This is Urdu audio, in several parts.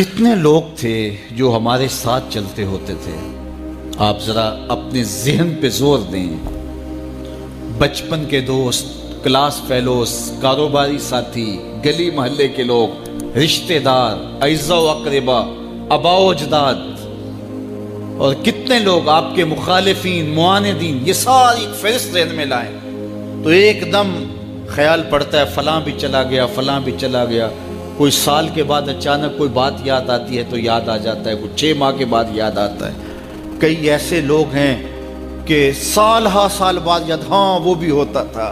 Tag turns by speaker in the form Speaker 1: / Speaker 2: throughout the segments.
Speaker 1: کتنے لوگ تھے جو ہمارے ساتھ چلتے ہوتے تھے؟ آپ ذرا اپنے ذہن پہ زور دیں۔ بچپن کے دوست، کلاس فیلوز، کاروباری ساتھی، گلی محلے کے لوگ، رشتہ دار، اعزاء و اقربا، آباء و اجداد، اور کتنے لوگ آپ کے مخالفین، معاندین، یہ ساری فہرست ذہن میں لائیں تو ایک دم خیال پڑتا ہے فلاں بھی چلا گیا، فلاں بھی چلا گیا۔ کوئی سال کے بعد اچانک کوئی بات یاد آتی ہے تو یاد آ جاتا ہے، کوئی 6 ماہ کے بعد یاد آتا ہے۔ کئی ایسے لوگ ہیں کہ سال ہا سال بعد یاد، ہاں وہ بھی ہوتا تھا۔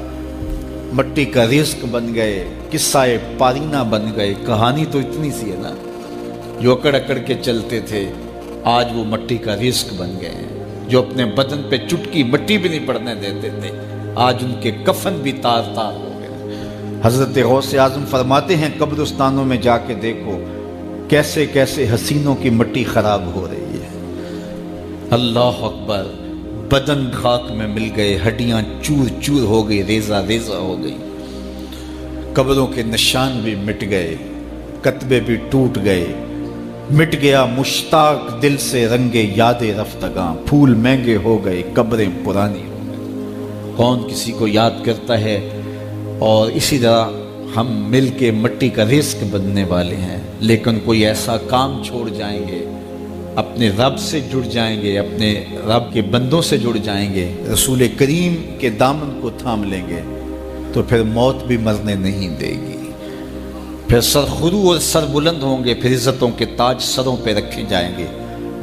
Speaker 1: مٹی کا رزق بن گئے، قصہ پارینہ بن گئے۔ کہانی تو اتنی سی ہے نا، جو اکڑ اکڑ کے چلتے تھے آج وہ مٹی کا رزق بن گئے ہیں۔ جو اپنے بدن پہ چٹکی مٹی بھی نہیں پڑنے دیتے تھے آج ان کے کفن بھی تار تار ہو گئے۔ حضرت غوث اعظم فرماتے ہیں قبرستانوں میں جا کے دیکھو کیسے کیسے حسینوں کی مٹی خراب ہو رہی ہے۔ اللہ اکبر، بدن خاک میں مل گئے، ہڈیاں چور چور ہو گئی، ریزہ ریزہ ہو گئی، قبروں کے نشان بھی مٹ گئے، کتبے بھی ٹوٹ گئے، مٹ گیا مشتاق دل سے رنگ یاد رفتگاں، پھول مہنگے ہو گئے، قبریں پرانی ہو گئی۔ کون کسی کو یاد کرتا ہے؟ اور اسی طرح ہم مل کے مٹی کا رزق بننے والے ہیں، لیکن کوئی ایسا کام چھوڑ جائیں گے، اپنے رب سے جڑ جائیں گے، اپنے رب کے بندوں سے جڑ جائیں گے، رسول کریم کے دامن کو تھام لیں گے تو پھر موت بھی مرنے نہیں دے گی۔ پھر سرخرو اور سر بلند ہوں گے، پھر عزتوں کے تاج سروں پہ رکھے جائیں گے،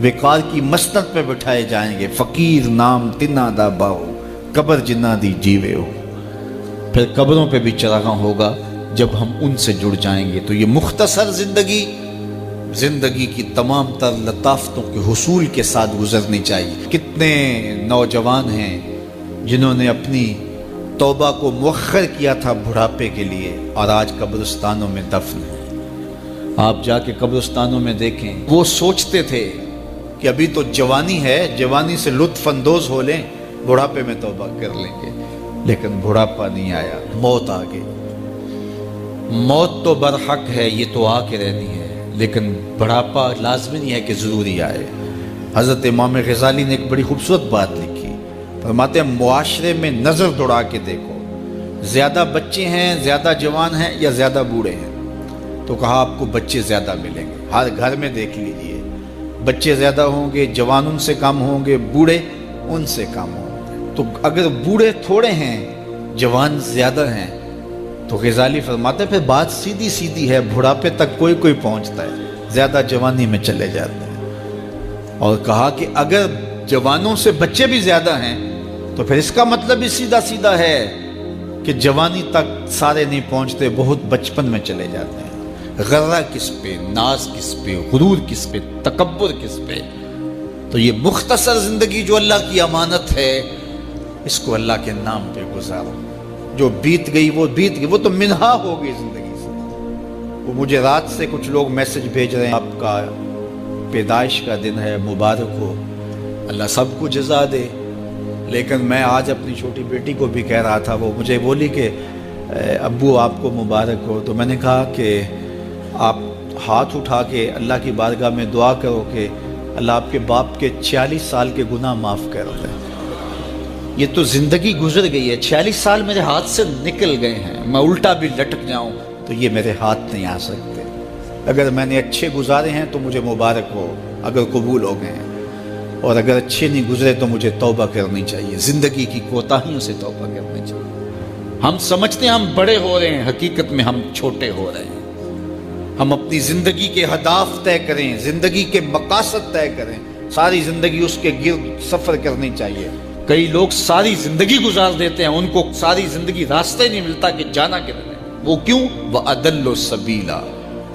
Speaker 1: وقار کی مسند پہ بٹھائے جائیں گے۔ فقیر نام تنا دا باہو، قبر جنہ دی جیوے ہو۔ پھر قبروں پہ بھی چراغاں ہوگا جب ہم ان سے جڑ جائیں گے۔ تو یہ مختصر زندگی کی تمام تر لطافتوں کے حصول کے ساتھ گزرنی چاہیے۔ کتنے نوجوان ہیں جنہوں نے اپنی توبہ کو مؤخر کیا تھا بڑھاپے کے لیے، اور آج قبرستانوں میں دفن ہیں۔ آپ جا کے قبرستانوں میں دیکھیں، وہ سوچتے تھے کہ ابھی تو جوانی ہے، جوانی سے لطف اندوز ہو لیں، بڑھاپے میں توبہ کر لیں گے، لیکن بڑھاپا نہیں آیا، موت آ گئی۔ موت تو برحق ہے، یہ تو آ کے رہنی ہے، لیکن بڑھاپا لازمی نہیں ہے کہ ضروری آئے۔ حضرت امام غزالی نے ایک بڑی خوبصورت بات لکھی، فرماتے ہیں معاشرے میں نظر دوڑا کے دیکھو، زیادہ بچے ہیں، زیادہ جوان ہیں یا زیادہ بوڑھے ہیں؟ تو کہا آپ کو بچے زیادہ ملیں گے۔ ہر گھر میں دیکھ لیجئے، بچے زیادہ ہوں گے، جوان ان سے کم ہوں گے، بوڑھے ان سے کم ہوں گے۔ تو اگر بوڑھے تھوڑے ہیں، جوان زیادہ ہیں، تو غزالی فرماتے ہیں پھر بات سیدھی سیدھی ہے، بڑھاپے تک کوئی کوئی پہنچتا ہے، زیادہ جوانی میں چلے جاتے ہیں۔ اور کہا کہ اگر جوانوں سے بچے بھی زیادہ ہیں تو پھر اس کا مطلب بھی سیدھا سیدھا ہے کہ جوانی تک سارے نہیں پہنچتے، بہت بچپن میں چلے جاتے ہیں۔ غرہ کس پہ، ناز کس پہ، غرور کس پہ، تکبر کس پہ؟ تو یہ مختصر زندگی جو اللہ کی امانت ہے، اس کو اللہ کے نام پہ گزارو۔ جو بیت گئی وہ بیت گئی، وہ تو منہا ہو گئی زندگی سے۔ وہ مجھے رات سے کچھ لوگ میسج بھیج رہے ہیں، آپ کا پیدائش کا دن ہے، مبارک ہو، اللہ سب کو جزا دے۔ لیکن میں آج اپنی چھوٹی بیٹی کو بھی کہہ رہا تھا، وہ مجھے بولی کہ ابو آپ کو مبارک ہو۔ تو میں نے کہا کہ آپ ہاتھ اٹھا کے اللہ کی بارگاہ میں دعا کرو کہ اللہ آپ کے باپ کے 46 سال کے گناہ معاف کر دے۔ یہ تو زندگی گزر گئی ہے، 46 سال میرے ہاتھ سے نکل گئے ہیں، میں الٹا بھی لٹک جاؤں تو یہ میرے ہاتھ نہیں آ سکتے۔ اگر میں نے اچھے گزارے ہیں تو مجھے مبارک ہو، اگر قبول ہو گئے ہیں، اور اگر اچھے نہیں گزرے تو مجھے توبہ کرنی چاہیے، زندگی کی کوتاہیوں سے توبہ کرنی چاہیے۔ ہم سمجھتے ہیں ہم بڑے ہو رہے ہیں، حقیقت میں ہم چھوٹے ہو رہے ہیں۔ ہم اپنی زندگی کے اہداف طے کریں، زندگی کے مقاصد طے کریں، ساری زندگی اس کے گرد سفر کرنی چاہیے۔ کئی لوگ ساری زندگی گزار دیتے ہیں، ان کو ساری زندگی راستہ ہی نہیں ملتا کہ جانا کدھر ہے۔ وہ کیوں؟ وَأَضَلُّ السَّبِيلَ،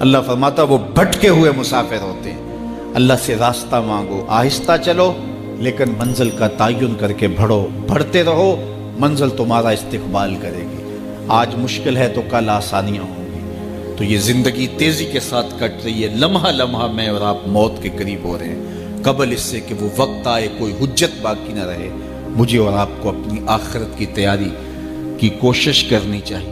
Speaker 1: اللہ فرماتا وہ بھٹکے ہوئے مسافر ہوتے ہیں۔ اللہ سے راستہ مانگو، آہستہ چلو لیکن منزل کا تعین کر کے بڑھو، بڑھتے رہو، منزل تمہارا استقبال کرے گی۔ آج مشکل ہے تو کل آسانیاں ہوں گی۔ تو یہ زندگی تیزی کے ساتھ کٹ رہی ہے، لمحہ لمحہ میں اور آپ موت کے قریب ہو رہے ہیں۔ قبل اس سے کہ وہ وقت آئے کوئی حجت باقی نہ رہے، مجھے اور آپ کو اپنی آخرت کی تیاری کی کوشش کرنی چاہیے۔